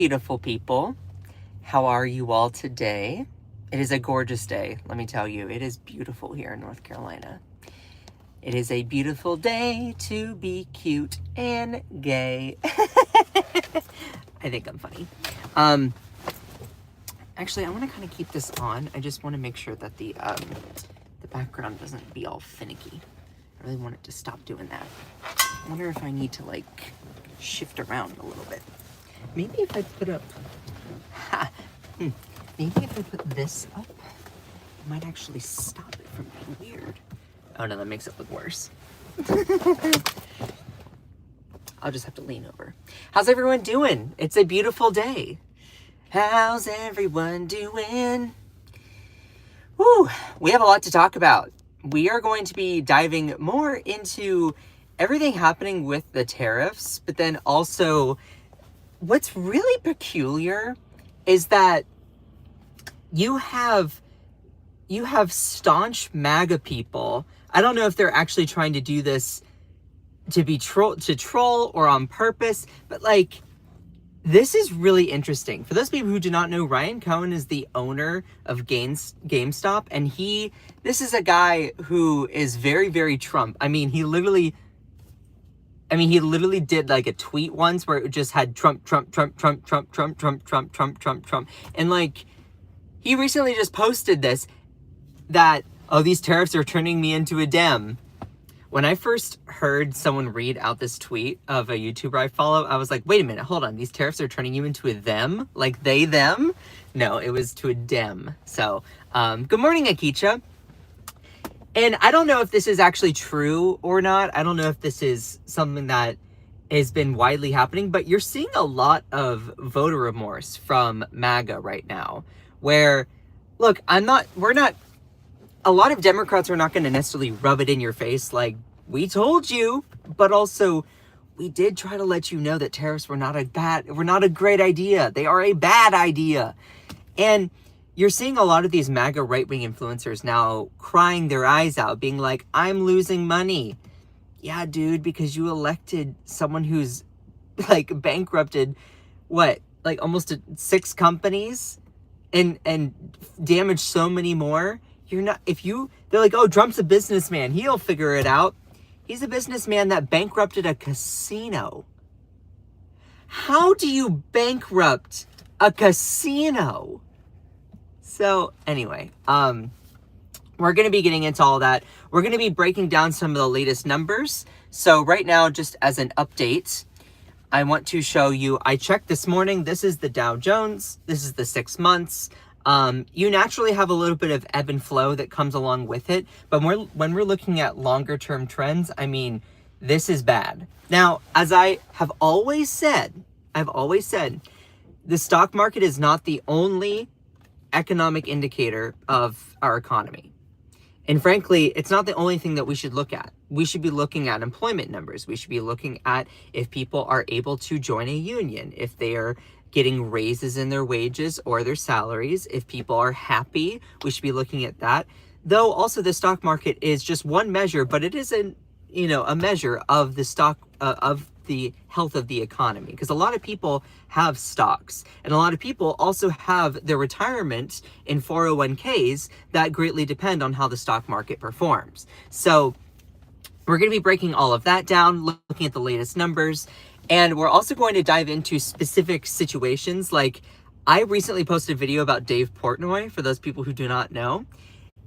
Beautiful people. How are you all today? It is a gorgeous day, let me tell you. It is beautiful here in North Carolina. It is a beautiful day to be cute and gay. I think I'm funny. Actually, I want to kind of keep this on. I just want to make sure that the background doesn't be all finicky. I really want it to stop doing that. I wonder if I need to like shift around a little bit. Maybe if I put up, maybe if I put this up, it might actually stop it from being weird. Oh no, that makes it look worse. I'll just have to lean over. How's everyone doing? It's a beautiful day. How's everyone doing? Woo, we have a lot to talk about. We are going to be diving more into everything happening with the tariffs, but then also what's really peculiar is that you have staunch MAGA people. I don't know if they're actually trying to do this to be troll or on purpose, but like, this is really interesting. For those people who do not know, Ryan Cohen is the owner of GameStop, and this is a guy who is very, very Trump. I mean, he literally did like a tweet once where it just had Trump. And like, he recently just posted this, that, oh, these tariffs are turning me into a Dem. When I first heard someone read out this tweet of a YouTuber I follow, I was like, wait a minute, hold on. These tariffs are turning you into a them? Like they, them? No, it was to a Dem. So, good morning, Akicha. And I don't know if this is actually true or not. I don't know if this is something that has been widely happening, but you're seeing a lot of voter remorse from MAGA right now, where, look, a lot of Democrats are not going to necessarily rub it in your face like, we told you, but also we did try to let you know that tariffs were not a great idea. They are a bad idea. And you're seeing a lot of these MAGA right-wing influencers now crying their eyes out, being like, I'm losing money. Yeah, dude, because you elected someone who's like bankrupted, like almost 6 companies and damaged so many more. They're like, oh, Trump's a businessman. He'll figure it out. He's a businessman that bankrupted a casino. How do you bankrupt a casino? So anyway, we're going to be getting into all that. We're going to be breaking down some of the latest numbers. So right now, just as an update, I want to show you, I checked this morning. This is the Dow Jones. This is the 6 months. You naturally have a little bit of ebb and flow that comes along with it. But when we're looking at longer term trends, I mean, this is bad. Now, as I have always said, the stock market is not the only economic indicator of our economy. And frankly, it's not the only thing that we should look at. We should be looking at employment numbers. We should be looking at if people are able to join a union, if they are getting raises in their wages or their salaries. If people are happy, we should be looking at that. Though also the stock market is just one measure, but it is a measure of the stock of the health of the economy, because a lot of people have stocks and a lot of people also have their retirement in 401ks that greatly depend on how the stock market performs. So we're going to be breaking all of that down, looking at the latest numbers. And we're also going to dive into specific situations. Like, I recently posted a video about Dave Portnoy, for those people who do not know.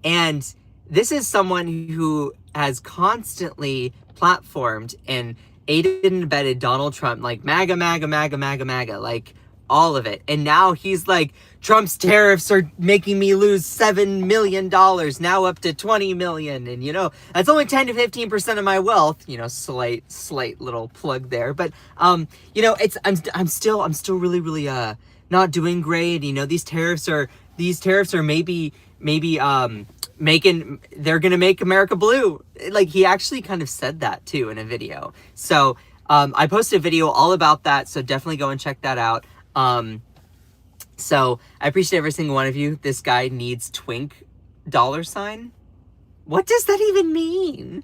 And this is someone who has constantly platformed and aided and abetted Donald Trump, like MAGA, MAGA, MAGA, MAGA, MAGA, like all of it. And now he's like, Trump's tariffs are making me lose $7 million, now up to 20 million. And, that's only 10 to 15% of my wealth, slight little plug there. But, I'm still really, really, not doing great. These tariffs are maybe, they're going to make America blue. Like, he actually kind of said that too in a video. So, I posted a video all about that. So definitely go and check that out. So I appreciate every single one of you. This guy needs twink $sign. What does that even mean?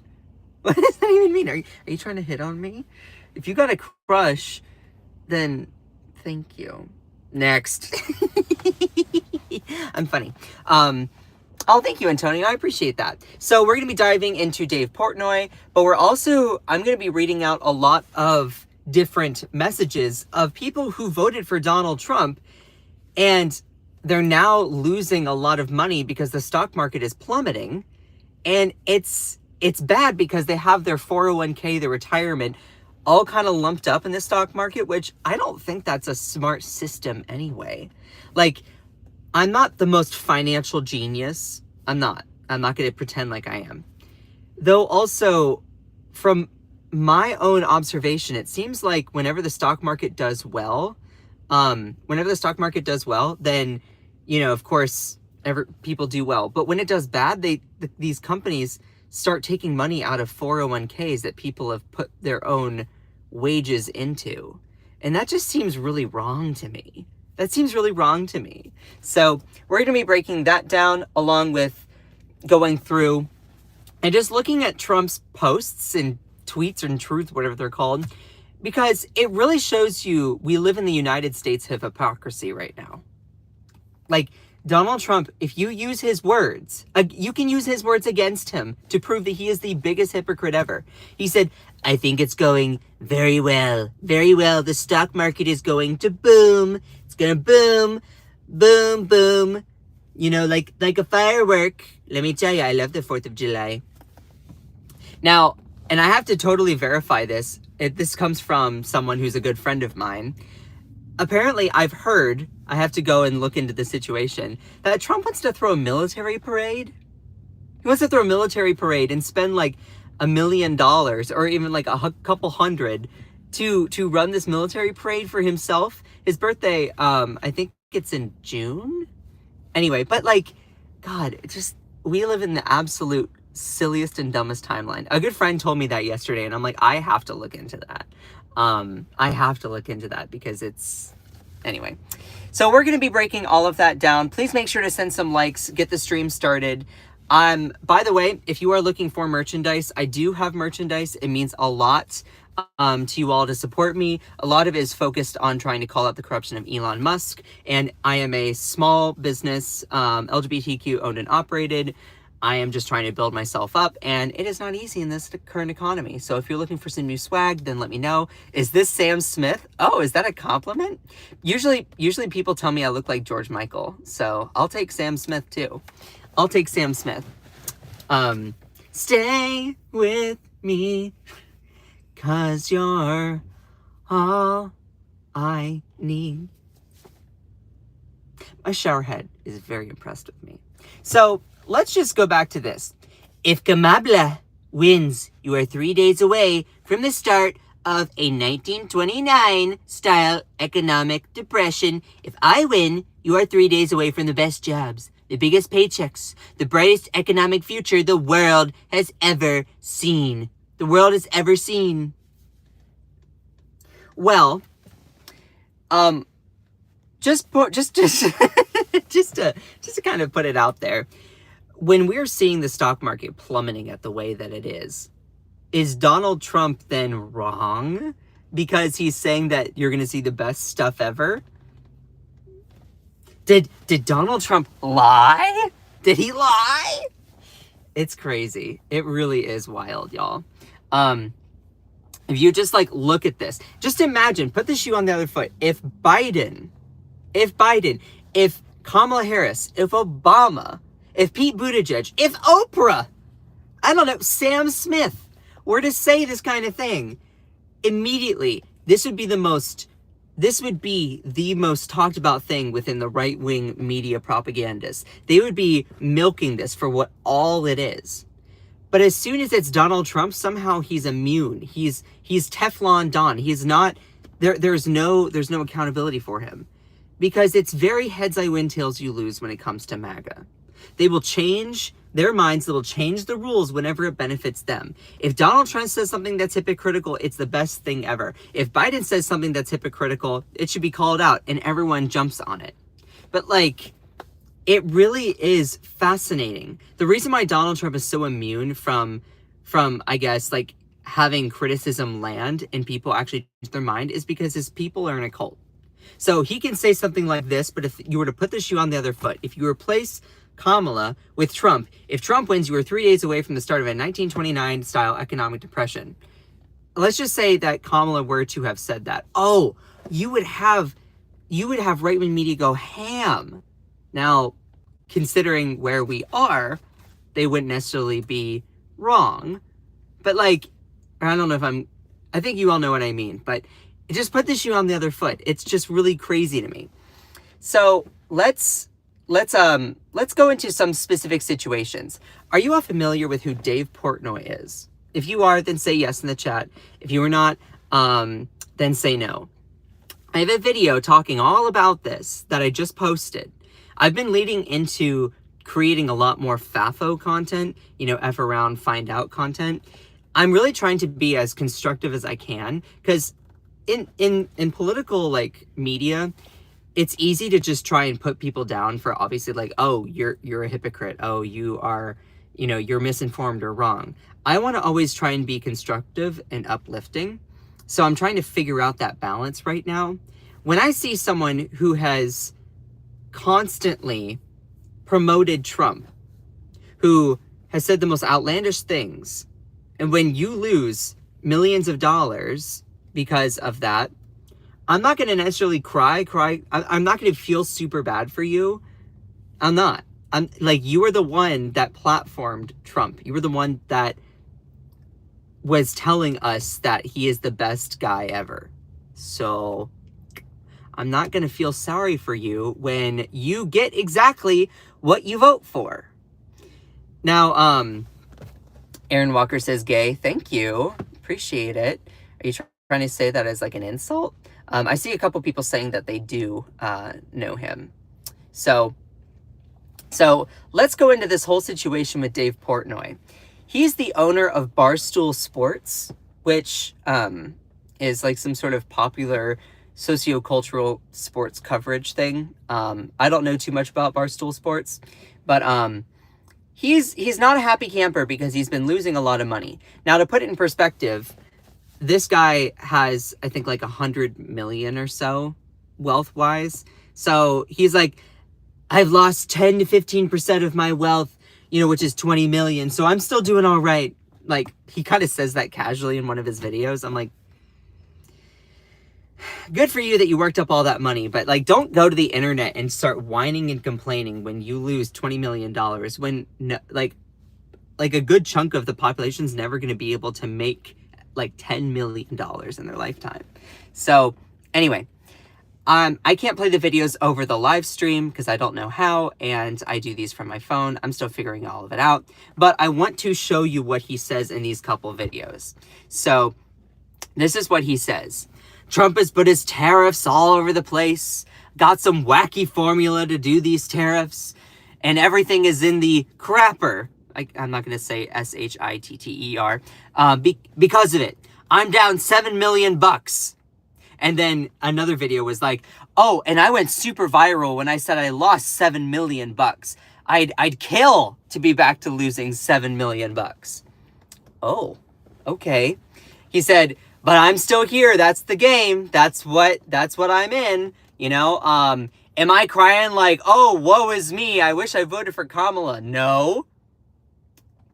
What does that even mean? Are you trying to hit on me? If you got a crush, then thank you. Next. I'm funny. Oh, thank you, Antonio. I appreciate that. So we're going to be diving into Dave Portnoy, but I'm going to be reading out a lot of different messages of people who voted for Donald Trump, and they're now losing a lot of money because the stock market is plummeting, and it's bad because they have their 401k, their retirement, all kind of lumped up in the stock market, which I don't think that's a smart system anyway. Like, I'm not the most financial genius. I'm not going to pretend like I am. Though also, from my own observation, it seems like whenever the stock market does well, then, of course, people do well. But when it does bad, these companies start taking money out of 401ks that people have put their own wages into. And that just seems really wrong to me. So we're going to be breaking that down, along with going through and just looking at Trump's posts and tweets and truth, whatever they're called, because it really shows you we live in the United States of hypocrisy right now. Like, Donald Trump, if you use his words, you can use his words against him to prove that he is the biggest hypocrite ever. He said, I think it's going very well. Very well. The stock market is going to boom. It's going to boom, boom, boom. You know, like a firework. Let me tell you, I love the 4th of July. Now, and I have to totally verify this. This comes from someone who's a good friend of mine. Apparently, I've heard, I have to go and look into the situation, that Trump wants to throw a military parade. He wants to throw a military parade and spend like $1 million or even like a couple hundred to run this military parade for himself. His birthday, I think it's in June. Anyway, but like, God, we live in the absolute silliest and dumbest timeline. A good friend told me that yesterday, and I'm like, I have to look into that. Because anyway. So we're going to be breaking all of that down. Please make sure to send some likes, get the stream started. By the way, if you are looking for merchandise, I do have merchandise. It means a lot to you all to support me. A lot of it is focused on trying to call out the corruption of Elon Musk. And I am a small business, LGBTQ owned and operated. I am just trying to build myself up, and it is not easy in this current economy. So if you're looking for some new swag, then let me know. Is this Sam Smith? Oh, is that a compliment? Usually people tell me I look like George Michael, so I'll take Sam Smith too. Stay with me, 'cause you're all I need. My shower head is very impressed with me. So let's just go back to this. If Kamala wins, you are 3 days away from the start of a 1929-style economic depression. If I win, you are 3 days away from the best jobs, the biggest paychecks, the brightest economic future the world has ever seen. Well, just to kind of put it out there, when we're seeing the stock market plummeting at the way that it is Donald Trump then wrong because he's saying that you're going to see the best stuff ever? Did Donald Trump lie? Did he lie? It's crazy. It really is wild, y'all. If you just like look at this, just imagine, put the shoe on the other foot. If Biden, if Kamala Harris, if Obama, if Pete Buttigieg, if Oprah, I don't know, Sam Smith were to say this kind of thing, immediately, this would be the most talked about thing within the right-wing media propagandists. They would be milking this for what all it is. But as soon as it's Donald Trump, somehow he's immune. He's Teflon Don. He's not, there's no accountability for him. Because it's very heads I win, tails you lose when it comes to MAGA. They will change their minds. They will change the rules whenever it benefits them. If Donald Trump says something that's hypocritical, it's the best thing ever. If Biden says something that's hypocritical, it should be called out and everyone jumps on it. But like, it really is fascinating. The reason why Donald Trump is so immune from I guess, like, having criticism land and people actually change their mind is because his people are in a cult. So he can say something like this, but if you were to put the shoe on the other foot, if you replace Kamala with Trump, if Trump wins, you are 3 days away from the start of a 1929 style economic depression. Let's just say that Kamala were to have said that. Oh, you would have right-wing media go ham. Now, considering where we are, they wouldn't necessarily be wrong. But like, I don't know if I think you all know what I mean, but just put the shoe on the other foot. It's just really crazy to me. So let's go into some specific situations. Are you all familiar with who Dave Portnoy is? If you are, then say yes in the chat. If you are not, then say no. I have a video talking all about this that I just posted. I've been leading into creating a lot more FAFO content, F around, find out content. I'm really trying to be as constructive as I can, because in political like media, it's easy to just try and put people down for obviously like, oh, you're a hypocrite. Oh, you are, you're misinformed or wrong. I want to always try and be constructive and uplifting. So I'm trying to figure out that balance right now. When I see someone who has constantly promoted Trump, who has said the most outlandish things, and when you lose millions of dollars because of that, I'm not going to necessarily cry. I'm not going to feel super bad for you. I'm not. I'm like, you are the one that platformed Trump. You were the one that was telling us that he is the best guy ever. So I'm not going to feel sorry for you when you get exactly what you vote for. Now, Aaron Walker says gay. Thank you. Appreciate it. Are you trying to say that as like an insult? I see a couple people saying that they do know him. So let's go into this whole situation with Dave Portnoy. He's the owner of Barstool Sports, which is like some sort of popular sociocultural sports coverage thing. I don't know too much about Barstool Sports, but he's not a happy camper because he's been losing a lot of money. Now, to put it in perspective, this guy has, I think, like 100 million or so wealth-wise. So he's like, I've lost 10 to 15% of my wealth, which is 20 million. So I'm still doing all right. Like, he kind of says that casually in one of his videos. I'm like, good for you that you worked up all that money. But like, don't go to the internet and start whining and complaining when you lose $20 million. When like a good chunk of the population is never going to be able to make like $10 million in their lifetime. So anyway, I can't play the videos over the live stream because I don't know how, and I do these from my phone. I'm still figuring all of it out, but I want to show you what he says in these couple videos. So this is what he says. Trump has put his tariffs all over the place, got some wacky formula to do these tariffs, and everything is in the crapper. I'm not going to say SHITTER, because of it. I'm down $7 million. And then another video was like, oh, and I went super viral when I said I lost $7 million. I'd kill to be back to losing $7 million. Oh, okay. He said, but I'm still here. That's the game. That's what I'm in. Am I crying like, oh, woe is me, I wish I voted for Kamala? No.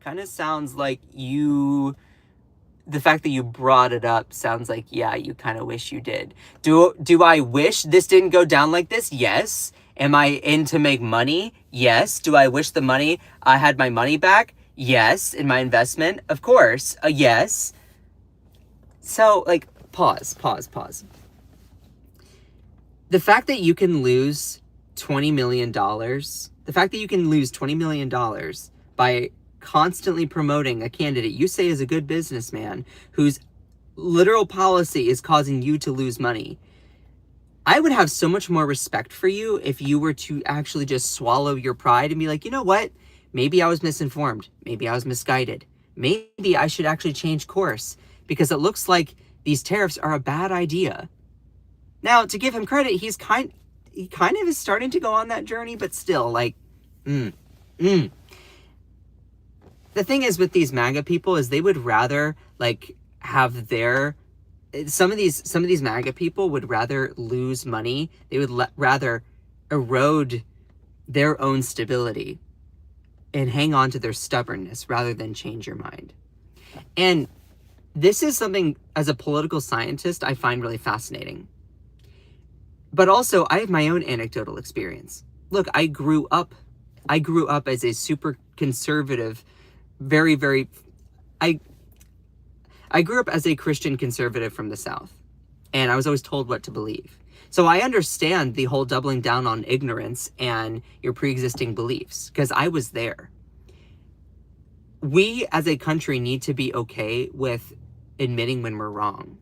Kind of sounds like the fact that you brought it up sounds like, yeah, you kind of wish you did. Do I wish this didn't go down like this? Yes. Am I in to make money? Yes. Do I wish I had my money back? Yes. In my investment? Of course. Yes. So, like, pause. The fact that you can lose $20 million, by constantly promoting a candidate you say is a good businessman whose literal policy is causing you to lose money, I would have so much more respect for you if you were to actually just swallow your pride and be like, you know what? Maybe I was misinformed. Maybe I was misguided. Maybe I should actually change course because it looks like these tariffs are a bad idea. Now, to give him credit, he kind of is starting to go on that journey, but still, like, The thing is with these MAGA people is they would rather, like, have their some of these MAGA people would rather lose money. They would rather erode their own stability and hang on to their stubbornness rather than change your mind. And this is something, as a political scientist, I find really fascinating. But also, I have my own anecdotal experience. Look, I grew up as a super conservative, I grew up as a Christian conservative from the South, and I was always told what to believe. So I understand the whole doubling down on ignorance and your pre-existing beliefs, because I was there. We as a country need to be okay with admitting when we're wrong,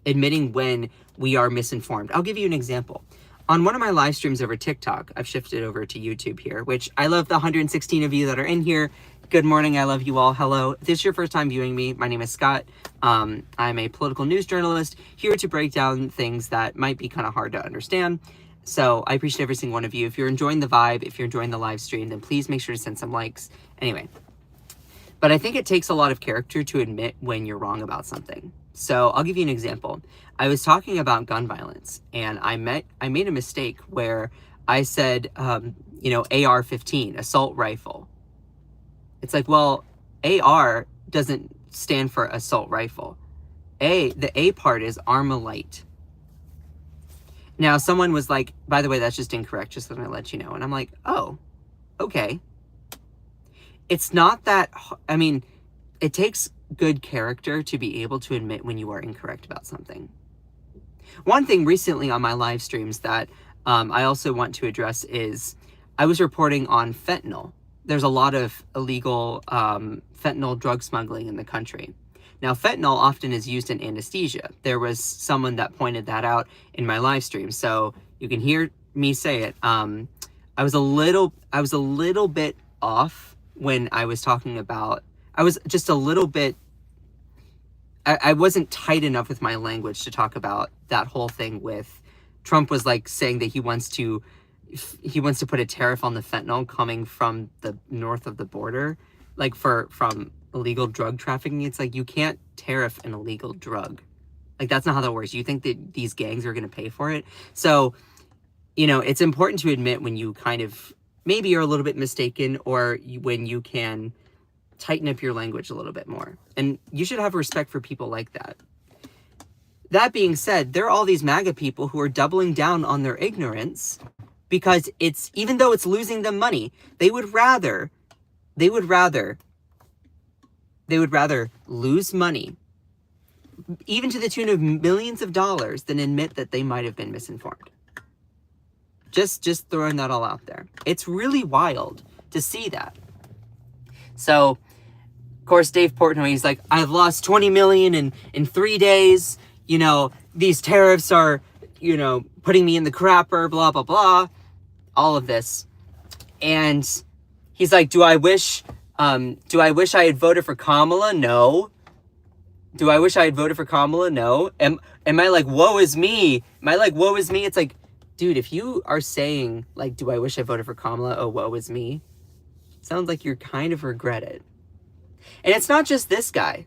admitting when we are misinformed. I'll give you an example. On one of my live streams over TikTok, I've shifted over to YouTube here, which I love the 116 of you that are in here. Good morning. I love you all. Hello. If this is your first time viewing me, my name is Scott. I'm a political news journalist here to break down things that might be kind of hard to understand. So I appreciate every single one of you. If you're enjoying the vibe, if you're enjoying the live stream, then please make sure to send some likes. Anyway, but I think it takes a lot of character to admit when you're wrong about something. So I'll give you an example. I was talking about gun violence, and I made a mistake where I said, AR-15, assault rifle. It's like, well, AR doesn't stand for assault rifle. The A part is Armalite. Now, someone was like, by the way, that's just incorrect, just so I'm going to let you know. And I'm like, oh, okay. It's not that, it takes good character to be able to admit when you are incorrect about something. One thing recently on my live streams that I also want to address is I was reporting on fentanyl. There's a lot of illegal fentanyl drug smuggling in the country. Now, fentanyl often is used in anesthesia. There was someone that pointed that out in my live stream, so you can hear me say it. I was a little bit off when I was talking about. I was just a little bit. I wasn't tight enough with my language to talk about that whole thing with Trump was like saying that he wants to put a tariff on the fentanyl coming from the north of the border, like from illegal drug trafficking. It's like, you can't tariff an illegal drug. Like, that's not how that works. You think that these gangs are going to pay for it? So, it's important to admit when you kind of maybe you're a little bit mistaken, or when you can tighten up your language a little bit more. And you should have respect for people like that. That being said, there are all these MAGA people who are doubling down on their ignorance because even though it's losing them money, they would rather lose money, even to the tune of millions of dollars, than admit that they might have been misinformed. Just throwing that all out there. It's really wild to see that. So, of course, Dave Portnoy, he's like, I've lost 20 million in 3 days. These tariffs are, putting me in the crapper, blah, blah, blah. All of this. And he's like, do I wish I had voted for Kamala? No. Do I wish I had voted for Kamala? No. Am I like, woe is me? Am I like, woe is me? It's like, dude, if you are saying, like, do I wish I voted for Kamala? Oh, woe is me. Sounds like you're kind of regret it. And it's not just this guy.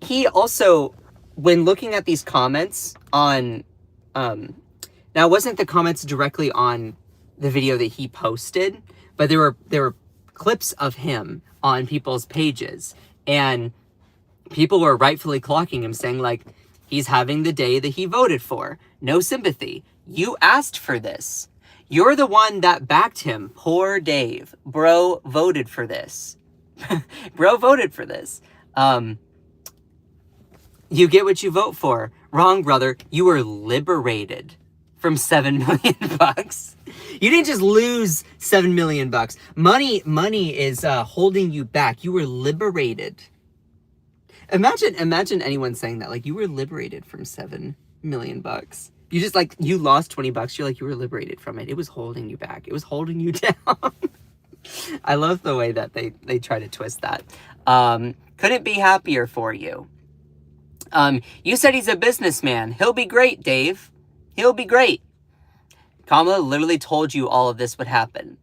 He also, when looking at these comments on, now it wasn't the comments directly on the video that he posted, but there were clips of him on people's pages, and people were rightfully clocking him, saying like, he's having the day that he voted for. No sympathy. You asked for this. You're the one that backed him. Poor Dave. Bro voted for this. Bro voted for this. You get what you vote for. Wrong, brother. You were liberated from $7 million bucks. You didn't just lose $7 million bucks. Money is holding you back. You were liberated. Imagine anyone saying that. Like, you were liberated from $7 million bucks. You just you lost 20 bucks. You're like, you were liberated from it. It was holding you back. It was holding you down. I love the way that they try to twist that. Couldn't be happier for you. You said he's a businessman. He'll be great, Dave. He'll be great. Kamala literally told you all of this would happen.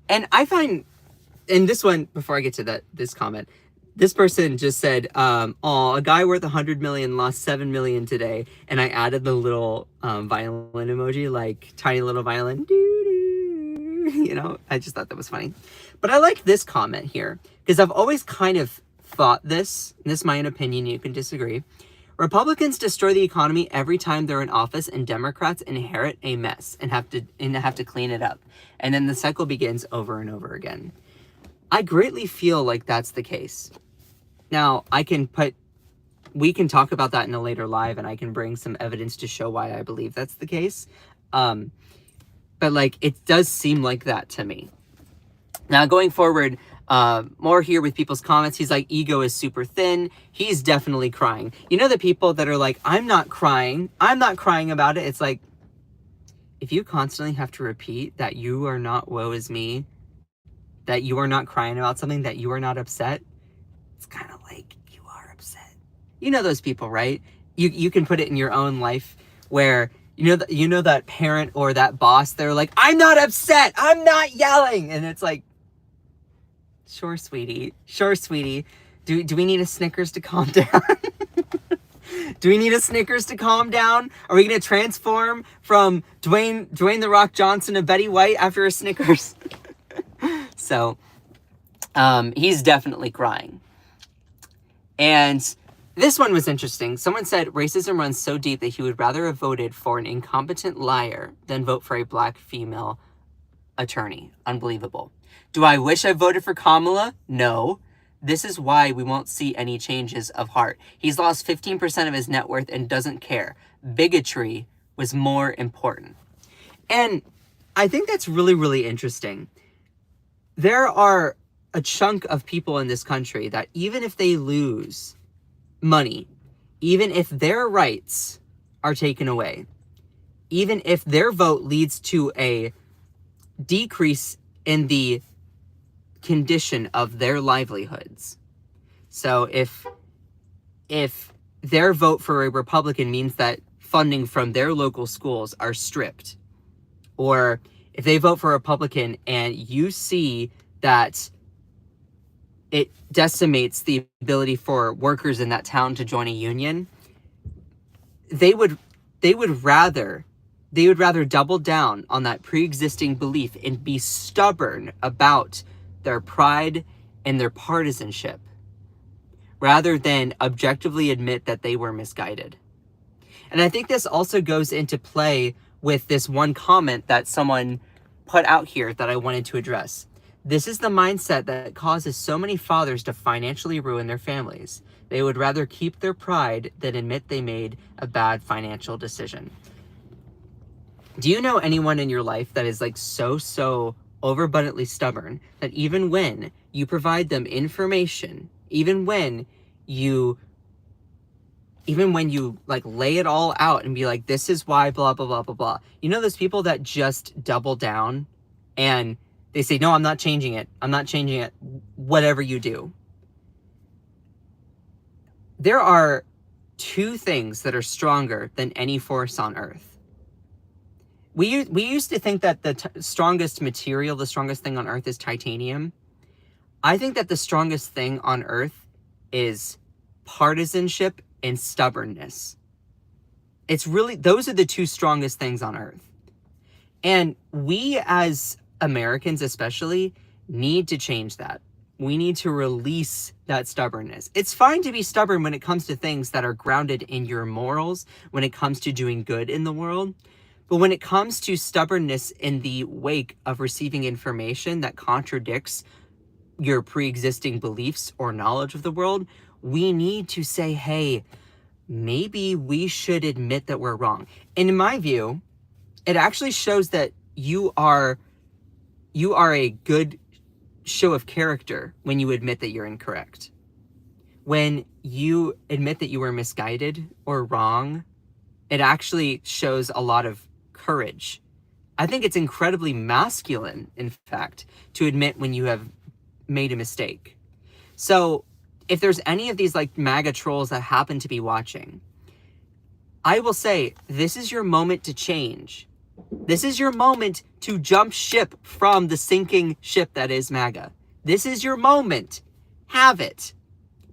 And I find, and this one, before I get to this comment, This person just said, "Oh, a guy worth 100 million lost 7 million today," and I added the little violin emoji, like tiny little violin. You know, I just thought that was funny. But I like this comment here because I've always kind of thought this. And this is my own opinion. You can disagree. Republicans destroy the economy every time they're in office, and Democrats inherit a mess and have to clean it up, and then the cycle begins over and over again. I greatly feel like that's the case. Now, we can talk about that in a later live, and I can bring some evidence to show why I believe that's the case. But like, it does seem like that to me. Now, going forward, more here with people's comments. He's like, ego is super thin. He's definitely crying. You know, the people that are like, I'm not crying about it. It's like, if you constantly have to repeat that you are not woe is me, that you are not crying about something, that you are not upset, it's kind of like you are upset. You know those people, right? You can put it in your own life where you know that parent or that boss, they're like, I'm not upset, I'm not yelling, and it's like, sure, sweetie. Do we need a Snickers to calm down? Do we need a Snickers to calm down? Are we gonna transform from Dwayne the Rock Johnson to Betty White after a Snickers? So, he's definitely crying. And this one was interesting. Someone said racism runs so deep that he would rather have voted for an incompetent liar than vote for a black female attorney. Unbelievable. Do I wish I voted for Kamala? No. This is why we won't see any changes of heart. He's lost 15% of his net worth and doesn't care. Bigotry was more important. And I think that's really, really interesting. There are a chunk of people in this country that even if they lose money, even if their rights are taken away, even if their vote leads to a decrease in the condition of their livelihoods. So if their vote for a Republican means that funding from their local schools are stripped, or if they vote for a Republican and you see that it decimates the ability for workers in that town to join a union, they would rather double down on that pre-existing belief and be stubborn about their pride and their partisanship rather than objectively admit that they were misguided. And I think this also goes into play with this one comment that someone put out here that I wanted to address. This is the mindset that causes so many fathers to financially ruin their families. They would rather keep their pride than admit they made a bad financial decision. Do you know anyone in your life that is like so overabundantly stubborn that even when you provide them information, even when you like lay it all out and be like, this is why blah, blah, blah, blah, blah. You know those people that just double down and they say, no, I'm not changing it. Whatever you do. There are two things that are stronger than any force on earth. We used to think that the strongest material, the strongest thing on earth is titanium. I think that the strongest thing on earth is partisanship and stubbornness. It's really, those are the two strongest things on earth. And we as Americans especially need to change that. We need to release that stubbornness. It's fine to be stubborn when it comes to things that are grounded in your morals, when it comes to doing good in the world. But when it comes to stubbornness in the wake of receiving information that contradicts your pre-existing beliefs or knowledge of the world, we need to say, hey, maybe we should admit that we're wrong. And in my view, it actually shows that you are a good show of character when you admit that you're incorrect. When you admit that you were misguided or wrong, it actually shows a lot of courage. I think it's incredibly masculine, in fact, to admit when you have made a mistake. So if there's any of these like MAGA trolls that happen to be watching, I will say, this is your moment to change. This is your moment to jump ship from the sinking ship that is MAGA. This is your moment. Have it.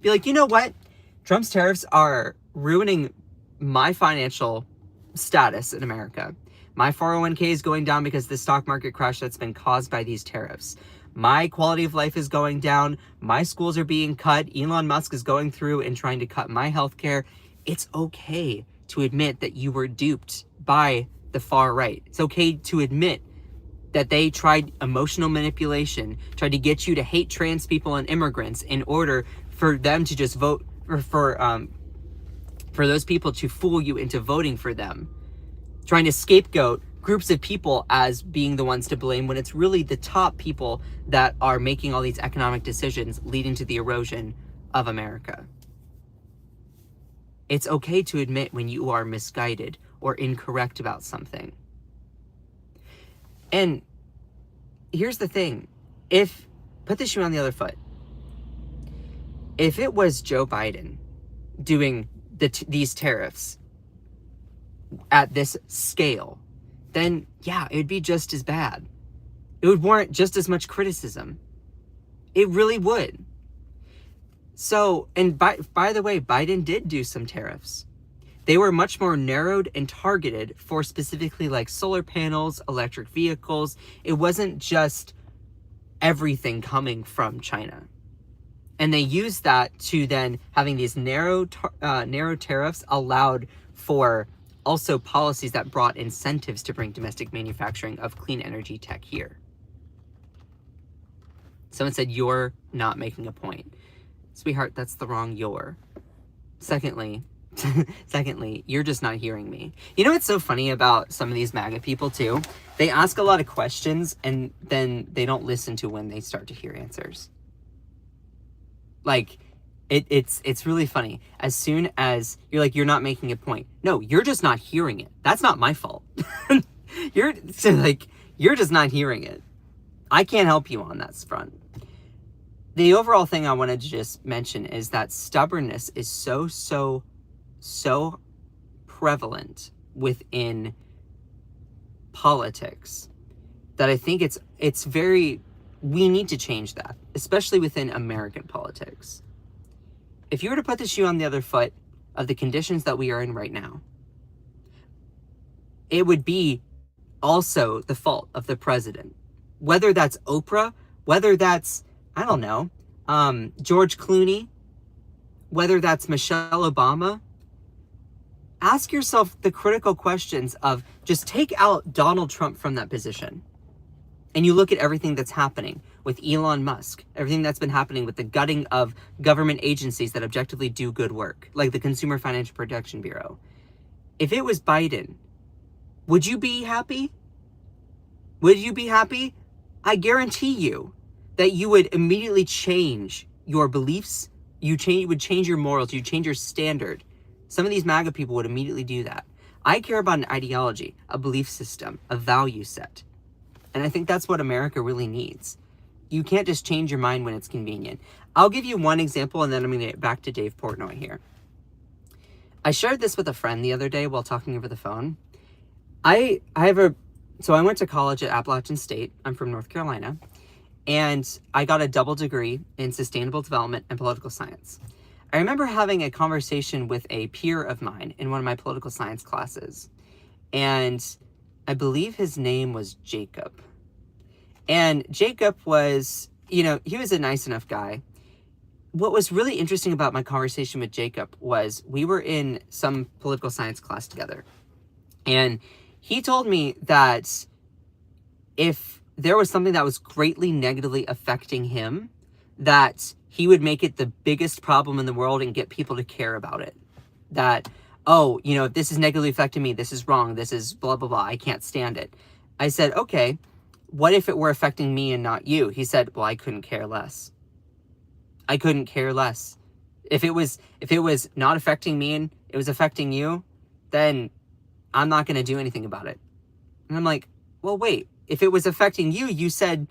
Be like, you know what? Trump's tariffs are ruining my financial status in America. My 401k is going down because of the stock market crash that's been caused by these tariffs. My quality of life is going down. My schools are being cut. Elon Musk is going through and trying to cut my healthcare. It's okay to admit that you were duped by the far right. It's okay to admit that they tried emotional manipulation, tried to get you to hate trans people and immigrants in order for them to just vote, or for those people to fool you into voting for them, trying to scapegoat groups of people as being the ones to blame when it's really the top people that are making all these economic decisions leading to the erosion of America. It's okay to admit when you are misguided or incorrect about something. And here's the thing. Put the shoe on the other foot. If it was Joe Biden doing these tariffs at this scale, then yeah, it would be just as bad. It would warrant just as much criticism. It really would. So, and by the way, Biden did do some tariffs. They were much more narrowed and targeted for specifically like solar panels, electric vehicles. It wasn't just everything coming from China. And they used that to then having these narrow tariffs allowed for also policies that brought incentives to bring domestic manufacturing of clean energy tech here. Someone said, you're not making a point. Sweetheart, that's the wrong you're. Secondly, you're just not hearing me. You know what's so funny about some of these MAGA people too? They ask a lot of questions and then they don't listen to when they start to hear answers. Like, it's really funny. As soon as you're like, you're not making a point. No, you're just not hearing it. That's not my fault. You're just not hearing it. I can't help you on that front. The overall thing I wanted to just mention is that stubbornness is so prevalent within politics that I think we need to change that, especially within American politics. If you were to put the shoe on the other foot of the conditions that we are in right now, it would be also the fault of the president. Whether that's Oprah, whether that's, I don't know, George Clooney, whether that's Michelle Obama, ask yourself the critical questions of just take out Donald Trump from that position. And you look at everything that's happening with Elon Musk, everything that's been happening with the gutting of government agencies that objectively do good work, like the Consumer Financial Protection Bureau. If it was Biden, would you be happy? Would you be happy? I guarantee you that you would immediately change your beliefs. You would change your morals. You'd change your standard. Some of these MAGA people would immediately do that. I care about an ideology, a belief system, a value set. And I think that's what America really needs. You can't just change your mind when it's convenient. I'll give you one example and then I'm going to get back to Dave Portnoy here. I shared this with a friend the other day while talking over the phone. So I went to college at Appalachian State. I'm from North Carolina. And I got a double degree in sustainable development and political science. I remember having a conversation with a peer of mine in one of my political science classes. And I believe his name was Jacob. And Jacob was, he was a nice enough guy. What was really interesting about my conversation with Jacob was we were in some political science class together. And he told me that if there was something that was greatly negatively affecting him, that he would make it the biggest problem in the world and get people to care about it. That, if this is negatively affecting me, this is wrong, this is blah, blah, blah, I can't stand it. I said, okay, what if it were affecting me and not you? He said, well, I couldn't care less. I couldn't care less. If it was not affecting me and it was affecting you, then I'm not going to do anything about it. And I'm like, well, wait, if it was affecting you, you said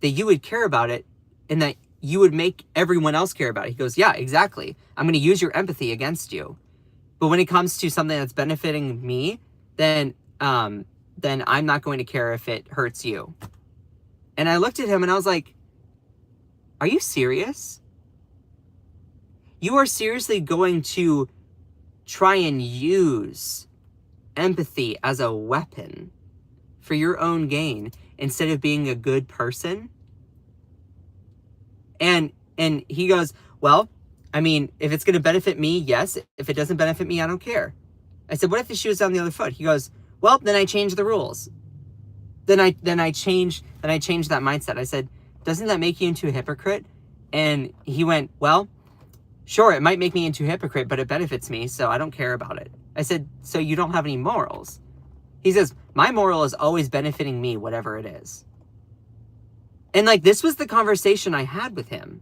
that you would care about it and that you would make everyone else care about it. He goes, yeah, exactly. I'm going to use your empathy against you. But when it comes to something that's benefiting me, then I'm not going to care if it hurts you. And I looked at him and I was like, are you serious? you are seriously going to try and use empathy as a weapon for your own gain instead of being a good person? And he goes, well, I mean, if it's going to benefit me, yes. If it doesn't benefit me, I don't care. I said, what if the shoe was on the other foot? He goes, well, then I change the rules. Then I change that mindset. I said, doesn't that make you into a hypocrite? And he went, well, sure, it might make me into a hypocrite, but it benefits me, so I don't care about it. I said, so you don't have any morals? He says, my moral is always benefiting me, whatever it is. And like, this was the conversation I had with him.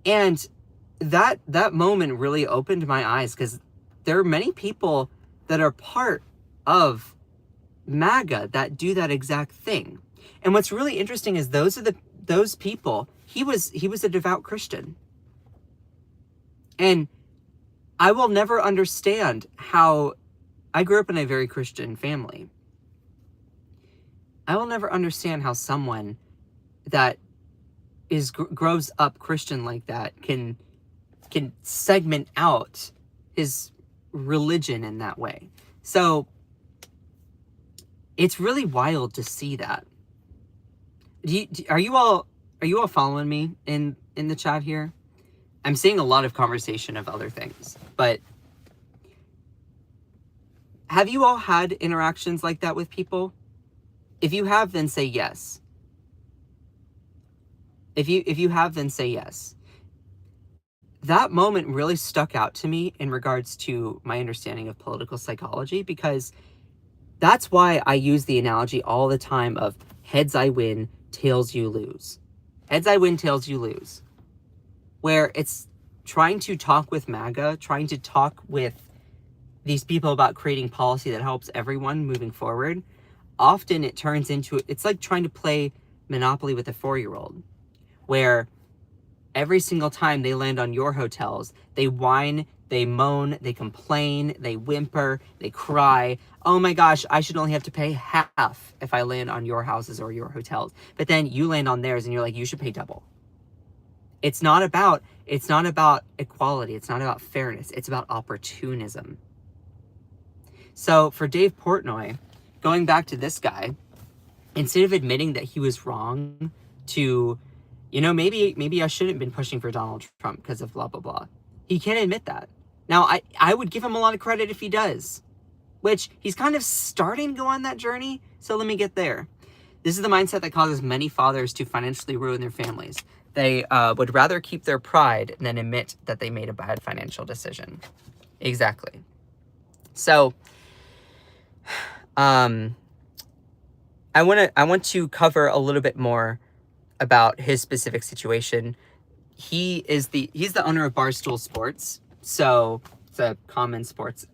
And that moment really opened my eyes, because there are many people that are part of MAGA that do that exact thing. And what's really interesting is those people, he was a devout Christian. And I will never understand how, I grew up in a very Christian family. I will never understand how someone that grows up Christian like that can segment out his religion in that way. So it's really wild to see that. Are you all following me in the chat here? I'm seeing a lot of conversation of other things, but have you all had interactions like that with people? If you have, then say yes. If you have, then say yes. That moment really stuck out to me in regards to my understanding of political psychology, because that's why I use the analogy all the time of heads I win, tails you lose. Heads I win, tails you lose. Where it's trying to talk with MAGA, trying to talk with these people about creating policy that helps everyone moving forward. Often it turns into, it's like trying to play Monopoly with a 4-year-old, where every single time they land on your hotels, they whine, they moan, they complain, they whimper, they cry. Oh my gosh, I should only have to pay half if I land on your houses or your hotels. But then you land on theirs and you're like, you should pay double. It's not about equality. It's not about fairness. It's about opportunism. So for Dave Portnoy, going back to this guy, instead of admitting that he was wrong to, maybe I shouldn't have been pushing for Donald Trump because of blah, blah, blah. He can't admit that. Now, I would give him a lot of credit if he does, which he's kind of starting to go on that journey. So let me get there. This is the mindset that causes many fathers to financially ruin their families. They would rather keep their pride than admit that they made a bad financial decision. Exactly. So, I want to cover a little bit more about his specific situation. He's the owner of Barstool Sports, so it's a common sports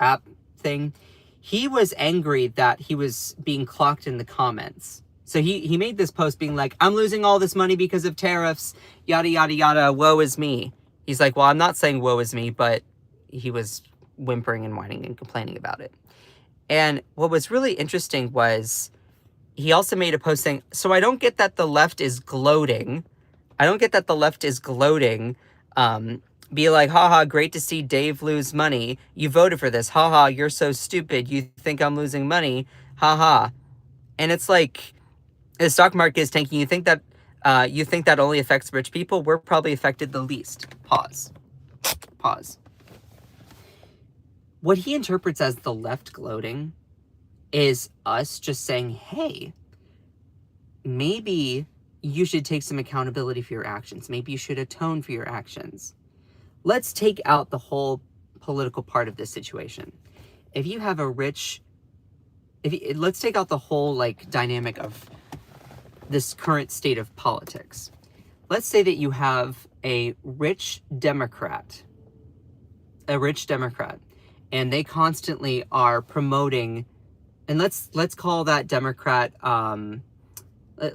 app thing. He was angry that he was being clocked in the comments. So he made this post being like, I'm losing all this money because of tariffs, yada, yada, yada, woe is me. He's like, well, I'm not saying woe is me, but he was whimpering and whining and complaining about it. And what was really interesting was he also made a post saying, so I don't get that the left is gloating. Be like, haha, great to see Dave lose money. You voted for this. Haha, you're so stupid. You think I'm losing money. Haha. And it's like, the stock market is tanking. You think that only affects rich people? We're probably affected the least. Pause. What he interprets as the left gloating is us just saying, hey, maybe you should take some accountability for your actions. Maybe you should atone for your actions. Let's take out the whole political part of this situation. If you have let's take out the whole dynamic of this current state of politics. Let's say that you have a rich Democrat, and they constantly are promoting, and let's call that Democrat,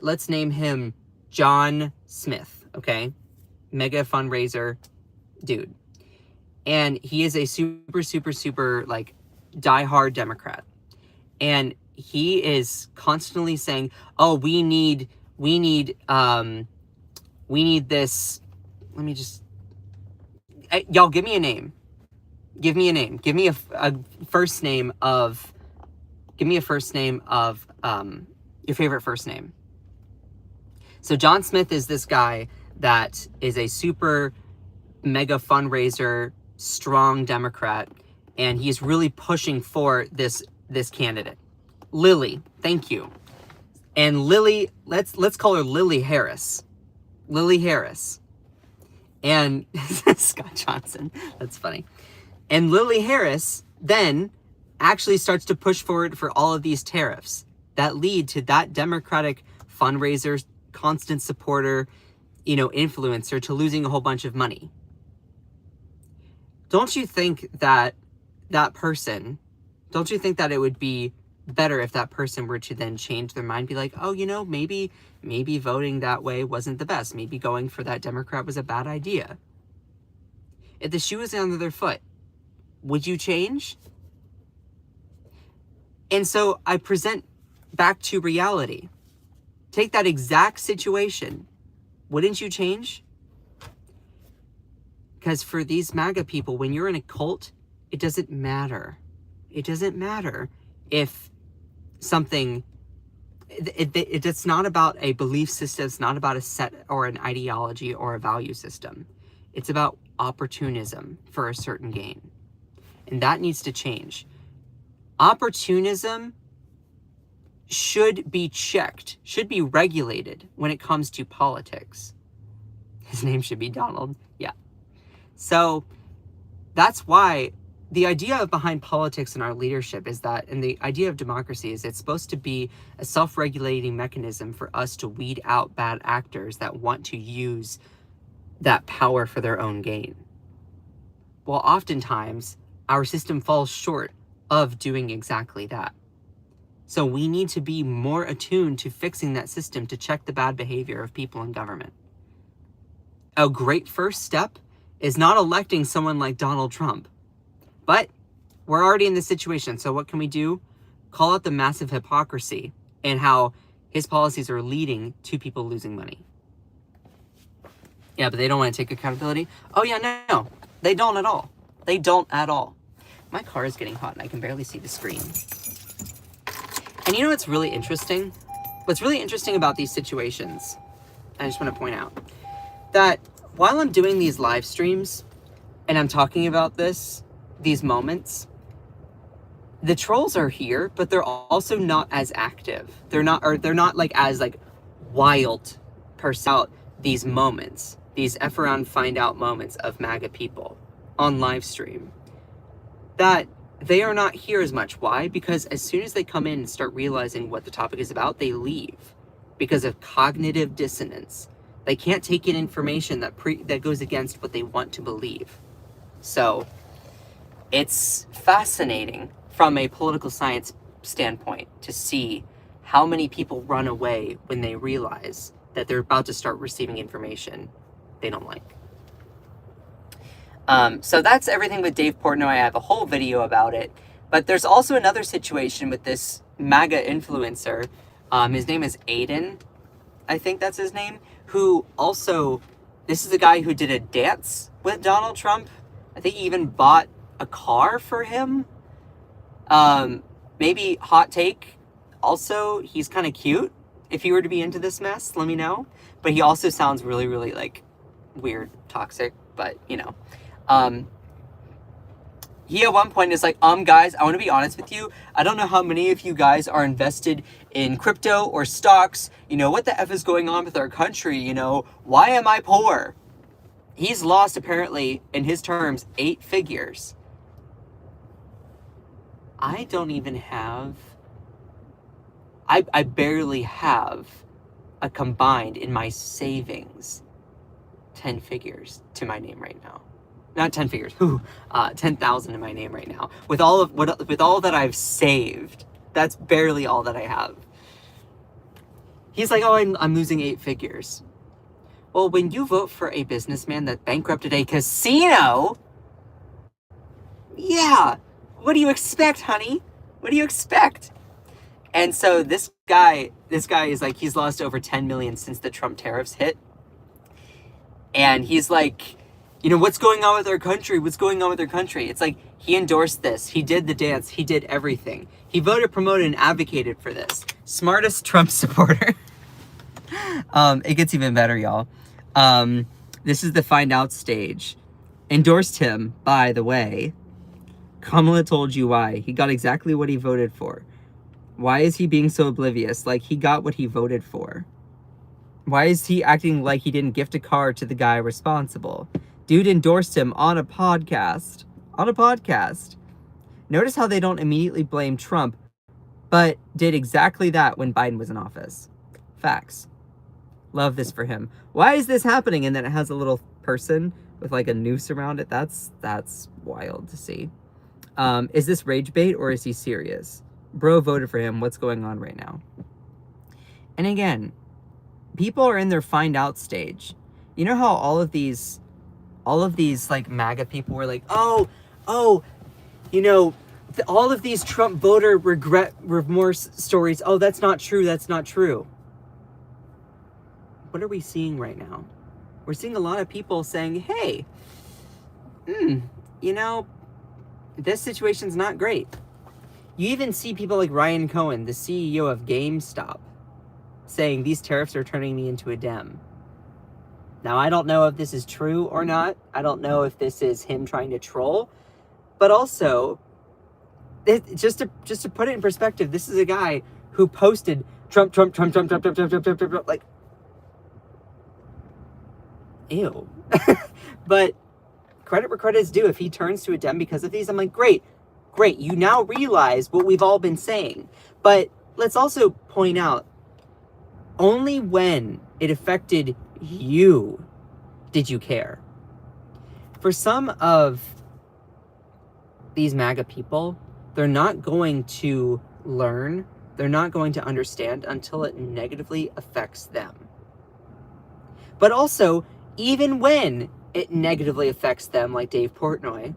let's name him John Smith, okay? Mega fundraiser dude. And he is a super diehard Democrat. And he is constantly saying, oh, we need this. Let me just Y'all, give me a name. Give me a name. Give me a first name of... Give me a first name of your favorite first name. So John Smith is this guy that is a super mega fundraiser, strong Democrat, and he's really pushing for this candidate. Lily, thank you. And Lily, let's call her Lily Harris. Lily Harris. And Scott Johnson, that's funny. And Lily Harris then actually starts to push forward for all of these tariffs that lead to that Democratic fundraiser, constant supporter, influencer to losing a whole bunch of money. Don't you think that it would be better if that person were to then change their mind, be like, oh, maybe voting that way wasn't the best. Maybe going for that Democrat was a bad idea. If the shoe was under their foot, would you change? And so I present back to reality. Take that exact situation. Wouldn't you change? Because for these MAGA people, when you're in a cult, it doesn't matter. It doesn't matter if something... It's not about a belief system. It's not about a set or an ideology or a value system. It's about opportunism for a certain gain. And that needs to change. Opportunism should be checked, should be regulated when it comes to politics. His name should be Donald. Yeah. So that's why the idea behind politics and our leadership is that, and the idea of democracy is it's supposed to be a self-regulating mechanism for us to weed out bad actors that want to use that power for their own gain. Well, oftentimes our system falls short of doing exactly that. So we need to be more attuned to fixing that system to check the bad behavior of people in government. A great first step is not electing someone like Donald Trump. But we're already in this situation, so what can we do? Call out the massive hypocrisy and how his policies are leading to people losing money. Yeah, but they don't want to take accountability. Oh yeah, no, they don't at all. They don't at all. My car is getting hot and I can barely see the screen. And you know what's really interesting? What's really interesting about these situations, I just want to point out, that while I'm doing these live streams and I'm talking about these moments, the trolls are here, but they're also not as active. They're not as wild out these moments, these F around find out moments of MAGA people on live stream. That they are not here as much. Why? Because as soon as they come in and start realizing what the topic is about, they leave because of cognitive dissonance. They can't take in information that goes against what they want to believe. So it's fascinating from a political science standpoint to see how many people run away when they realize that they're about to start receiving information they don't like. So that's everything with Dave Portnoy. I have a whole video about it. But there's also another situation with this MAGA influencer. His name is Adin, I think that's his name, who also, this is the guy who did a dance with Donald Trump. I think he even bought a car for him. Maybe hot take. Also, he's kind of cute. If you were to be into this mess, let me know. But he also sounds really, really weird, toxic, but he at one point is like, guys, I want to be honest with you. I don't know how many of you guys are invested in crypto or stocks. What the F is going on with our country? Why am I poor? He's lost, apparently, in his terms, 8 figures. I don't even have... I barely have a combined in my savings 10 figures to my name right now. Not 10 figures, 10,000 in my name right now. With all that I've saved, that's barely all that I have. He's like, oh, I'm losing 8 figures. Well, when you vote for a businessman that bankrupted a casino, yeah, what do you expect, honey? What do you expect? And so this guy is like, he's lost over 10 million since the Trump tariffs hit. And he's like, You know, what's going on with our country? What's going on with our country? It's like, he endorsed this. He did the dance. He did everything. He voted, promoted, and advocated for this. Smartest Trump supporter. It gets even better, y'all. This is the find out stage. Endorsed him, by the way. Kamala told you why. He got exactly what he voted for. Why is he being so oblivious? Like, he got what he voted for. Why is he acting like he didn't gift a car to the guy responsible? Dude endorsed him on a podcast. On a podcast. Notice how they don't immediately blame Trump, but did exactly that when Biden was in office. Facts. Love this for him. Why is this happening? And then it has a little person with like a noose around it. That's wild to see. Is this rage bait or is he serious? Bro voted for him. What's going on right now? And again, people are in their find out stage. You know how all of these like MAGA people were like, oh, you know, all of these Trump voter remorse stories. Oh, that's not true. That's not true. What are we seeing right now? We're seeing a lot of people saying, hey, you know, this situation's not great. You even see people like Ryan Cohen, the CEO of GameStop, saying these tariffs are turning me into a Dem. Now, I don't know if this is true or not. I don't know if this is him trying to troll. But also, just to put it in perspective, this is a guy who posted Trump, like, ew. But credit where credit is due. If he turns to a Dem because of these, I'm like, great. You now realize what we've all been saying. But let's also point out, only when it affected you did you care. For some of these MAGA people, they're not going to learn, they're not going to understand until it negatively affects them. But also, even when it negatively affects them, like Dave Portnoy,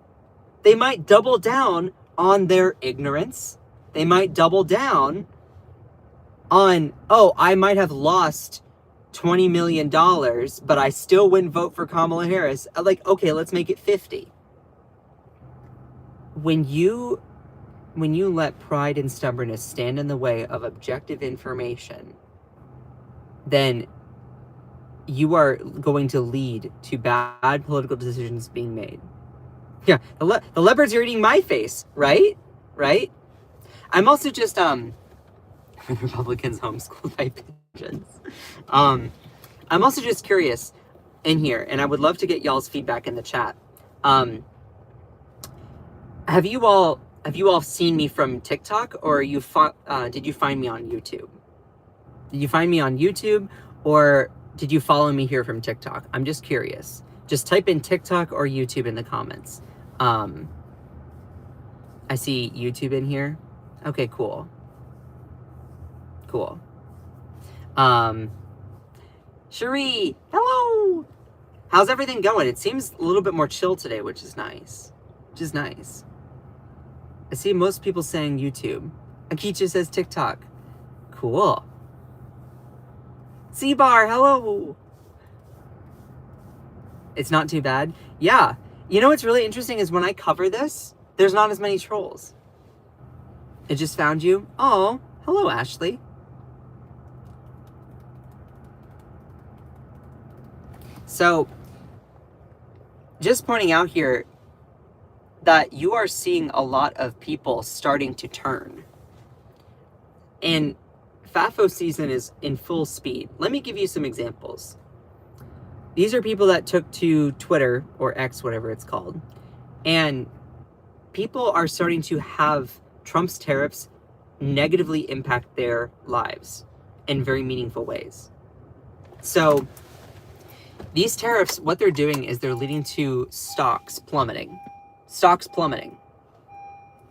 they might double down on their ignorance. They might double down on, oh, I might have lost $20 million, but I still wouldn't vote for Kamala Harris. Like, okay, let's make it 50. When you let pride and stubbornness stand in the way of objective information, then you are going to lead to bad political decisions being made. Yeah, the leopards are eating my face, right? Right? I'm also just, Republicans homeschool my pigeons. I'm also just curious in here, and I would love to get y'all's feedback in the chat. Have you all seen me from TikTok, or did you find me on YouTube? Did you find me on YouTube, or did you follow me here from TikTok? I'm just curious. Just type in TikTok or YouTube in the comments. I see YouTube in here. Okay, cool. Cherie, hello. How's everything going? It seems a little bit more chill today, which is nice. I see most people saying YouTube. Akicha says TikTok. Cool. C-Bar, hello. It's not too bad. Yeah. You know what's really interesting is when I cover this, there's not as many trolls. It just found you. Oh, hello, Ashley. So, just pointing out here that you are seeing a lot of people starting to turn. And FAFO season is in full speed. Let me give you some examples. These are people that took to Twitter, or X, whatever it's called, and people are starting to have Trump's tariffs negatively impact their lives in very meaningful ways. So these tariffs, what they're doing is they're leading to stocks plummeting.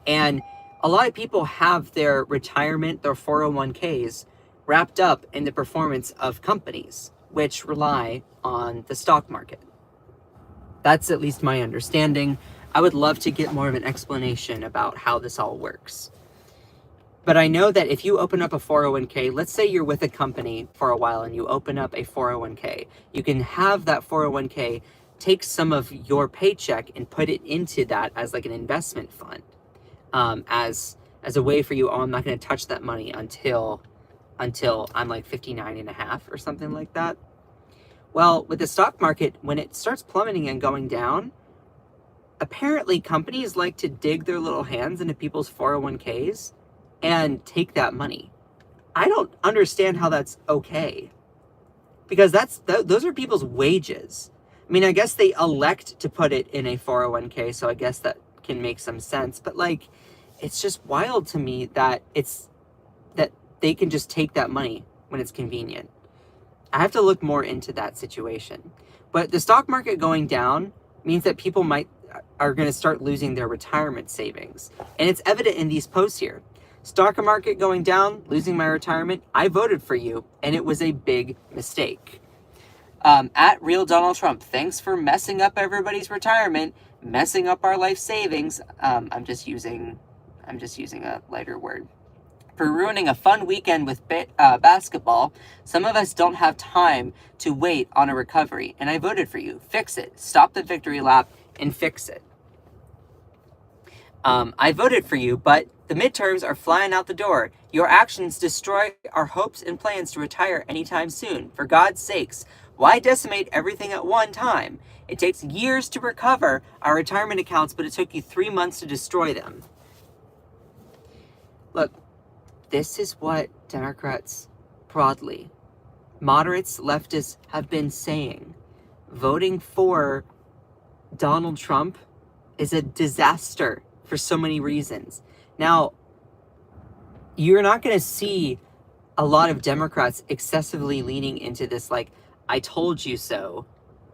And a lot of people have their retirement, their 401ks wrapped up in the performance of companies, which rely on the stock market. That's at least my understanding. I would love to get more of an explanation about how this all works. But I know that if you open up a 401k, let's say you're with a company for a while and you open up a 401k, you can have that 401k take some of your paycheck and put it into that as like an investment fund, as a way for you, oh, I'm not going to touch that money until I'm like 59 and a half or something like that. Well, with the stock market, when it starts plummeting and going down, apparently companies like to dig their little hands into people's 401ks and take that money. I don't understand how that's okay, because those are people's wages. I mean, I guess they elect to put it in a 401k, so I guess that can make some sense. But like, it's just wild to me that that they can just take that money when it's convenient. I have to look more into that situation. But the stock market going down means that people are going to start losing their retirement savings. And it's evident in these posts here. Stock market going down, losing my retirement. I voted for you, and it was a big mistake. At Real Donald Trump, thanks for messing up everybody's retirement, messing up our life savings. I'm just using a lighter word. For ruining a fun weekend with basketball. Some of us don't have time to wait on a recovery, and I voted for you. Fix it. Stop the victory lap and fix it. I voted for you, but the midterms are flying out the door. Your actions destroy our hopes and plans to retire anytime soon. For God's sakes, why decimate everything at one time? It takes years to recover our retirement accounts, but it took you 3 months to destroy them. Look, this is what Democrats broadly, moderates, leftists have been saying. Voting for Donald Trump is a disaster for so many reasons. Now, you're not going to see a lot of Democrats excessively leaning into this, like, I told you so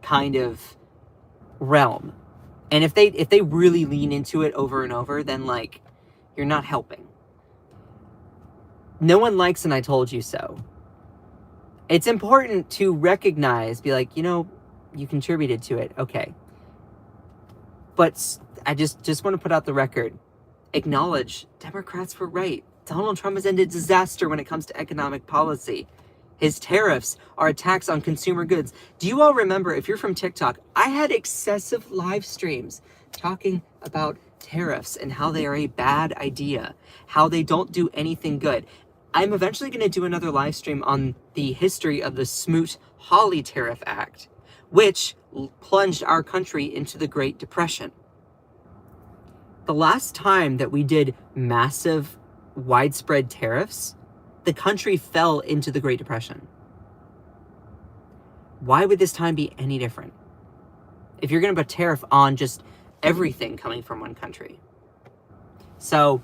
kind of realm. And if they really lean into it over and over, then like, you're not helping. No one likes an I told you so. It's important to recognize, be like, you contributed to it. Okay. But I just want to put out the record. Acknowledge Democrats were right. Donald Trump has ended disaster when it comes to economic policy. His tariffs are a tax on consumer goods. Do you all remember, if you're from TikTok, I had excessive live streams talking about tariffs and how they are a bad idea, how they don't do anything good. I'm eventually going to do another live stream on the history of the Smoot-Hawley Tariff Act, which plunged our country into the Great Depression. The last time that we did massive, widespread tariffs, the country fell into the Great Depression. Why would this time be any different? If you're going to put tariff on just everything coming from one country. So,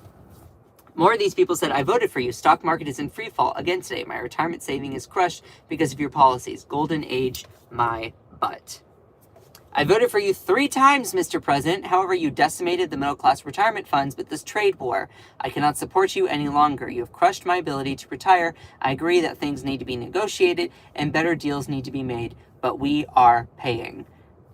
more of these people said, I voted for you. Stock market is in free fall again today. My retirement saving is crushed because of your policies. Golden age, my butt. I voted for you 3 times, Mr. President. However, you decimated the middle-class retirement funds with this trade war. I cannot support you any longer. You have crushed my ability to retire. I agree that things need to be negotiated and better deals need to be made, but we are paying.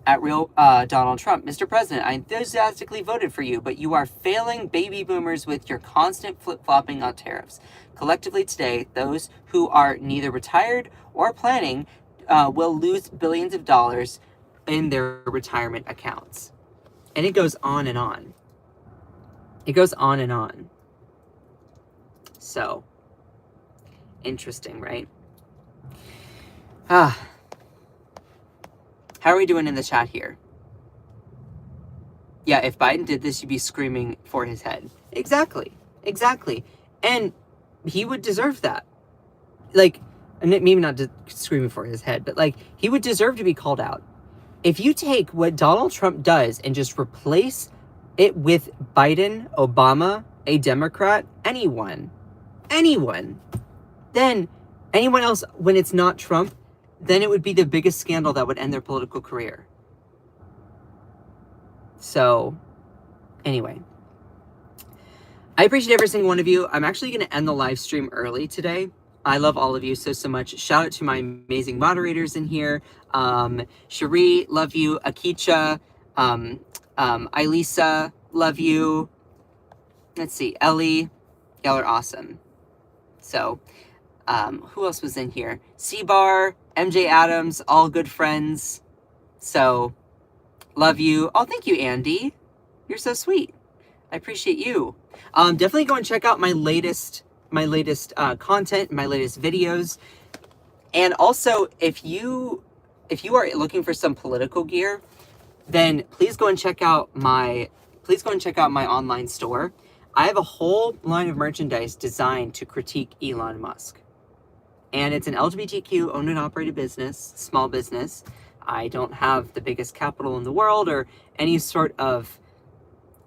At Real Donald Trump, Mr. President, I enthusiastically voted for you, but you are failing baby boomers with your constant flip-flopping on tariffs. Collectively today, those who are neither retired or planning will lose billions of dollars in their retirement accounts. And it goes on and on. It goes on and on. So, interesting, right? How are we doing in the chat here? Yeah, if Biden did this, you'd be screaming for his head. Exactly. And he would deserve that. Like, maybe not screaming for his head, but like, he would deserve to be called out. If you take what Donald Trump does and just replace it with Biden, Obama, a Democrat, anyone, then anyone else, when it's not Trump, then it would be the biggest scandal that would end their political career. So, anyway. I appreciate every single one of you. I'm actually going to end the live stream early today. I love all of you so much. Shout out to my amazing moderators in here. Cherie, love you. Akicha, Elisa, love you. Let's see, Ellie, y'all are awesome. So, who else was in here? C-Bar, MJ Adams, all good friends. So, Love you. Oh, thank you, Andy. You're so sweet. I appreciate you. Definitely go and check out my latest content, my latest videos. And also, if you are looking for some political gear, then please go and check out my online store. I have a whole line of merchandise designed to critique Elon Musk. And it's an LGBTQ owned and operated business, small business. I don't have the biggest capital in the world or any sort of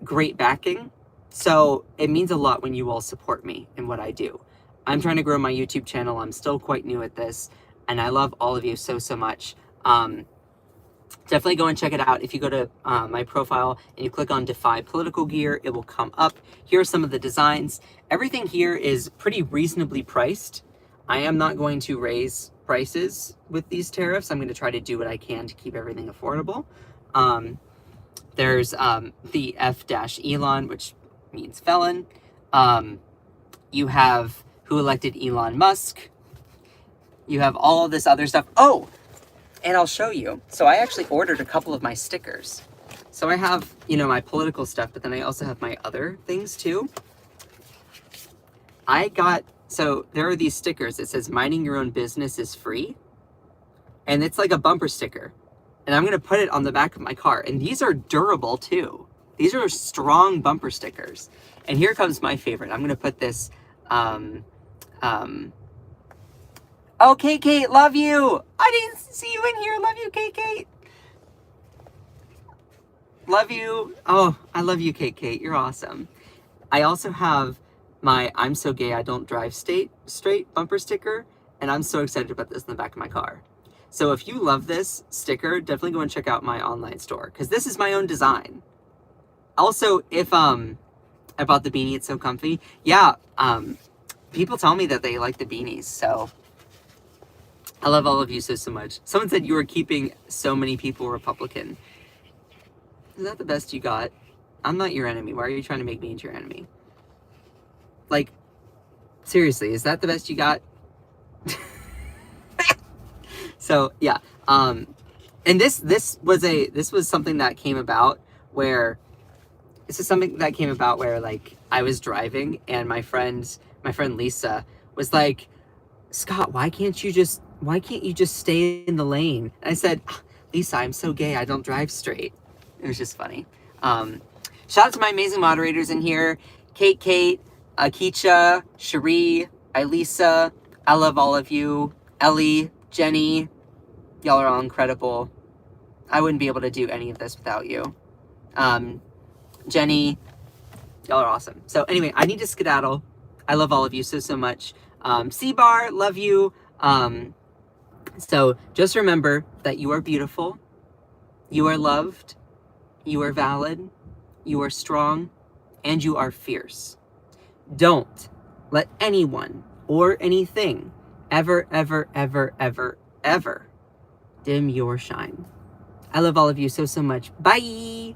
great backing. So it means a lot when you all support me in what I do. I'm trying to grow my YouTube channel. I'm still quite new at this. And I love all of you so, so much. Definitely go and check it out. If you go to my profile and you click on Defy Political Gear, it will come up. Here are some of the designs. Everything here is pretty reasonably priced. I am not going to raise prices with these tariffs. I'm going to try to do what I can to keep everything affordable. There's the F-Elon, which means felon. You have who elected Elon Musk. You have all of this other stuff. Oh, and I'll show you. So I actually ordered a couple of my stickers. So I have, my political stuff, but then I also have my other things too. So there are these stickers. It says, minding your own business is free. And it's like a bumper sticker. And I'm going to put it on the back of my car. And these are durable too. These are strong bumper stickers. And here comes my favorite. I'm going to put this, oh, Kate, love you. I didn't see you in here. Love you, Kate. Love you. Oh, I love you, Kate. You're awesome. I also have my I'm so gay I don't drive straight bumper sticker, and I'm so excited about this in the back of my car. So if you love this sticker, definitely go and check out my online store, because this is my own design. Also, if I bought the beanie, it's so comfy. Yeah, people tell me that they like the beanies, so I love all of you so, so much. Someone said you were keeping so many people Republican. Is that the best you got? I'm not your enemy. Why are you trying to make me into your enemy? Like, seriously, is that the best you got? So, yeah. And this was something that came about where, like, I was driving and my friend Lisa was like, Scott, why can't you just stay in the lane? And I said, Lisa, I'm so gay, I don't drive straight. It was just funny. Shout out to my amazing moderators in here. Kate, Akicha, Cherie, Elisa. I love all of you. Ellie, Jenny. Y'all are all incredible. I wouldn't be able to do any of this without you. Jenny, y'all are awesome. So anyway, I need to skedaddle. I love all of you so, so much. C-Bar, love you. So just remember that you are beautiful. You are loved. You are valid. You are strong. And you are fierce. Don't let anyone or anything ever, ever, ever, ever, ever dim your shine. I love all of you so, so much. Bye!